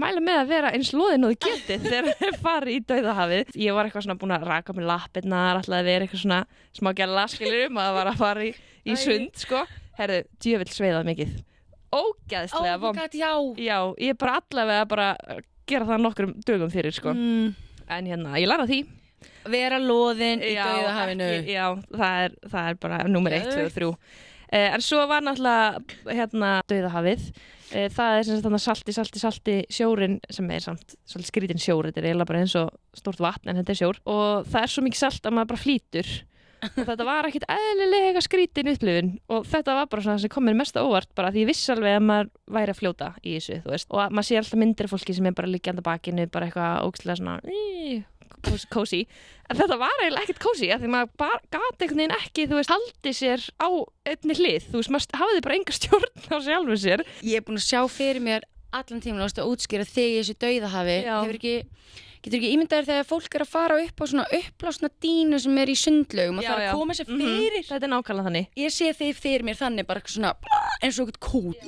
mæla með að vera eins loðin og þið getið þegar þið farið í Dauðahafið. Ég var eitthvað svona búin að raka með lappirnar, ætlaði að vera eitthvað svona smá gæla skilur maður var að fara í sund, sko. Herðu, djöfull sveiðað mikið. Ógeðslega vont. Já, ég bara allavega bara gera það nokkrum dögum fyrir, sko. En ég læra því. Vera loðin í Dauðahafinu. Já, það er bara númer 1, 2 og 3. En svo var náttúrulega Dauðahafið. Það er sem sagt þarna salti sjórin sem er samt svolítið skrítinn sjór. Þetta er eiginlega bara eins og stórt vatn en þetta er sjór. Og það er svo mikið salt að maður bara flýtur. Og þetta var ekkert eðlilega skrítin upplifun og þetta var bara svona sem kom mér mest á óvart bara því ég vissi alveg að maður væri að fljóta í þessu, þú veist. Og maður sé alltaf myndir af fólki sem er bara liggjandi á bakinu, bara eitthvað ógeðslega svona kósí. En þetta var eiginlega ekkert kósí af því maður bara gat einhvern veginn ekki, þú veist, haldi sér á einni hlið. Þú veist, maður hafði bara enga stjórn á sjálfu sér. Ég er búin að sjá fyrir mér allan tímann að útskýra þig í þessu Dauðahafi. Getur ekki ímyndaðir þegar fólk er að fara upp á svona uppblásna dínu sem er í sundlaugum og það er að koma sér fyrir. Þetta er nákvæmlega þannig. Ég sé þig fyrir mér þannig bara svona eins og eitthvað kút.